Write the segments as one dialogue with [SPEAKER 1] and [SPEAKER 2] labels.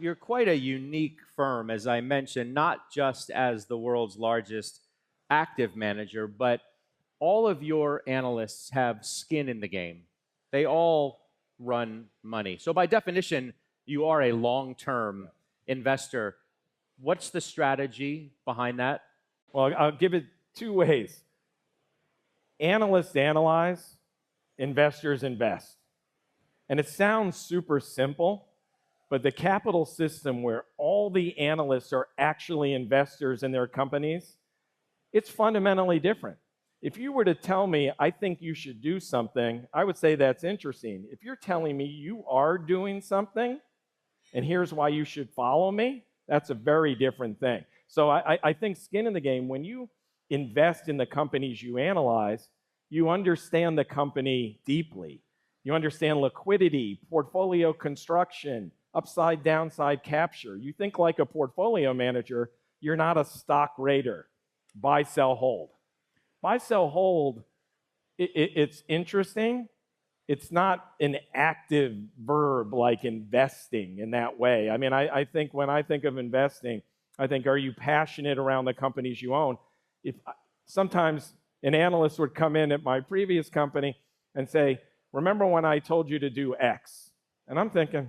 [SPEAKER 1] You're quite a unique firm, as I mentioned, not just as the world's largest active manager, but all of your analysts have skin in the game. They all run money. So, by definition, you are a long term investor. What's the strategy behind that?
[SPEAKER 2] Well, I'll give it two ways. Analysts analyze, investors invest. And it sounds super simple, but the capital system where all the analysts are actually investors in their companies, it's fundamentally different. If you were to tell me, I think you should do something, I would say that's interesting. If you're telling me you are doing something, and here's why you should follow me, that's a very different thing. So I think skin in the game, when you invest in the companies you analyze, you understand the company deeply. You understand liquidity, portfolio construction, upside, downside capture. You think like a portfolio manager, you're not a stock rater. Buy, sell, hold. Buy, sell, hold, it's interesting. It's not an active verb like investing in that way. I mean, I think when I think of investing, I think, are you passionate around the companies you own? If sometimes an analyst would come in at my previous company and say, remember when I told you to do X? And I'm thinking,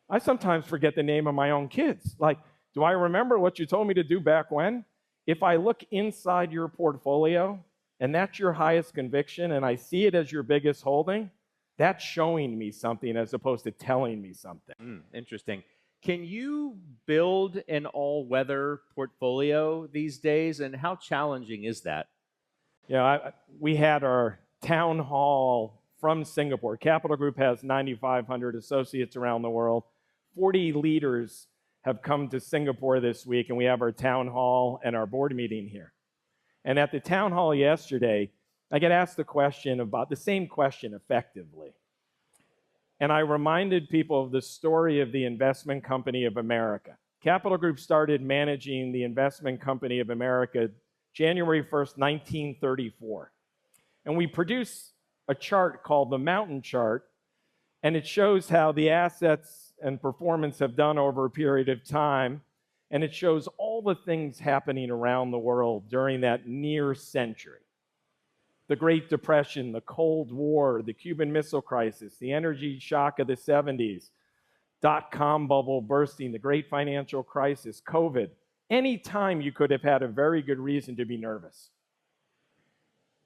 [SPEAKER 2] I sometimes forget the name of my own kids. Like, do I remember what you told me to do back when? If I look inside your portfolio and that's your highest conviction and I see it as your biggest holding, that's showing me something as opposed to telling me something.
[SPEAKER 1] Interesting. Can you build an all-weather portfolio these days, and how challenging is that?
[SPEAKER 2] Yeah, we had our town hall from Singapore. Capital Group has 9,500 associates around the world. 40 leaders have come to Singapore this week, and we have our town hall and our board meeting here. And at the town hall yesterday, I get asked the question about the same question effectively. And I reminded people of the story of the Investment Company of America. Capital Group started managing the Investment Company of America January 1st, 1934. And we produced a chart called the Mountain Chart, and it shows how the assets and performance have done over a period of time, and it shows all the things happening around the world during that near century. The Great Depression, the Cold War, the Cuban Missile Crisis, the energy shock of the 70s, dot-com bubble bursting, the Great Financial Crisis, COVID. Any time you could have had a very good reason to be nervous.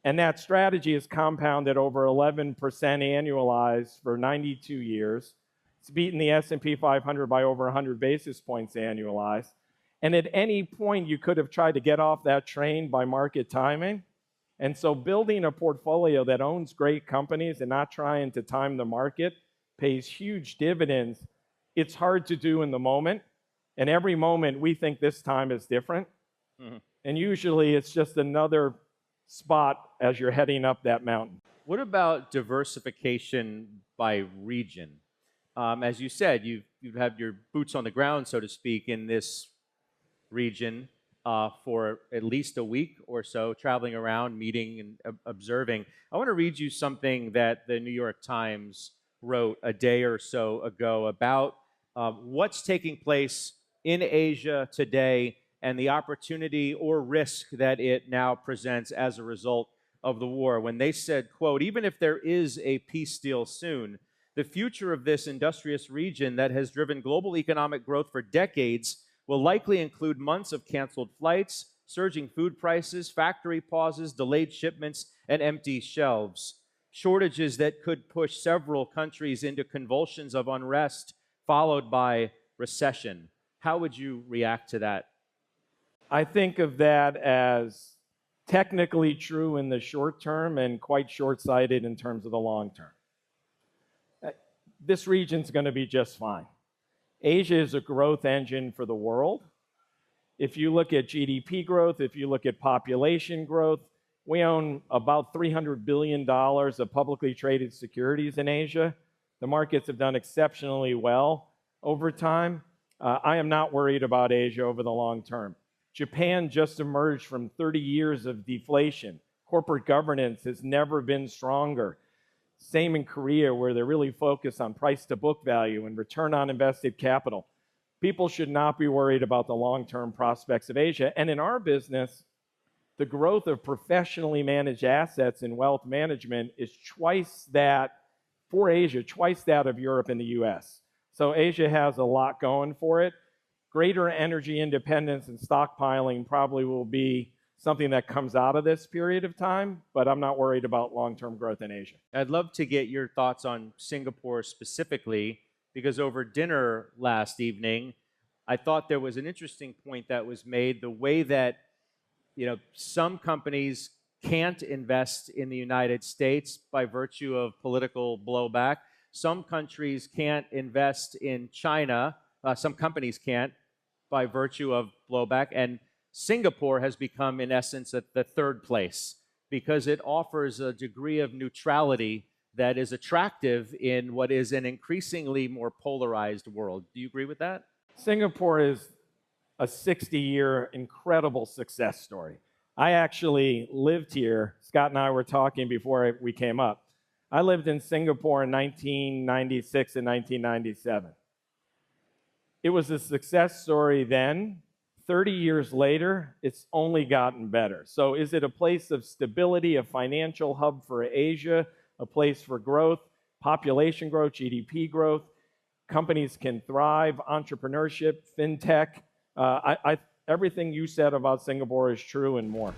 [SPEAKER 2] And that strategy is compounded over 11% annualized for 92 years. It's beaten the S&P 500 by over 100 basis points annualized. And at any point, you could have tried to get off that train by market timing. And so building a portfolio that owns great companies and not trying to time the market pays huge dividends. It's hard to do in the moment. And every moment, we think this time is different. And usually, it's just another spot as you're heading up that mountain.
[SPEAKER 1] What about diversification by region? As you said, you've had your boots on the ground, so to speak, in this region for at least a week or so, traveling around, meeting and observing. I want to read you something that the New York Times wrote a day or so ago about what's taking place in Asia today and the opportunity or risk that it now presents as a result of the war. When they said, quote, even if there is a peace deal soon, the future of this industrious region that has driven global economic growth for decades will likely include months of canceled flights, surging food prices, factory pauses, delayed shipments, and empty shelves. Shortages that could push several countries into convulsions of unrest, followed by recession. How would you react to that?
[SPEAKER 2] I think of that as technically true in the short term and quite short-sighted in terms of the long term. This region's going to be just fine. Asia is a growth engine for the world. If you look at GDP growth, if you look at population growth, we own about $300 billion of publicly traded securities in Asia. The markets have done exceptionally well over time. I am not worried about Asia over the long term. Japan just emerged from 30 years of deflation. Corporate governance has never been stronger. Same in Korea, where they're really focused on price to book value and return on invested capital. people should not be worried about the long-term prospects of Asia. And in our business, the growth of professionally managed assets in wealth management is twice that for Asia, twice that of Europe and the US. So Asia has a lot going for it. Greater energy independence and stockpiling probably will be something that comes out of this period of time, but I'm not worried about long-term growth in Asia.
[SPEAKER 1] I'd love to get your thoughts on Singapore specifically, because over dinner last evening, I thought there was an interesting point that was made, the way that some companies can't invest in the United States by virtue of political blowback. Some countries can't invest in China. Some companies can't by virtue of blowback. And Singapore has become, in essence, at the third place because it offers a degree of neutrality that is attractive in what is an increasingly more polarized world. Do you agree with that?
[SPEAKER 2] Singapore is a 60-year incredible success story. I actually lived here. Scott and I were talking before we came up. I lived in Singapore in 1996 and 1997. It was a success story then. 30 years later, it's only gotten better. So is it a place of stability, a financial hub for Asia, a place for growth, population growth, GDP growth? Companies can thrive, entrepreneurship, fintech. Everything you said about Singapore is true and more.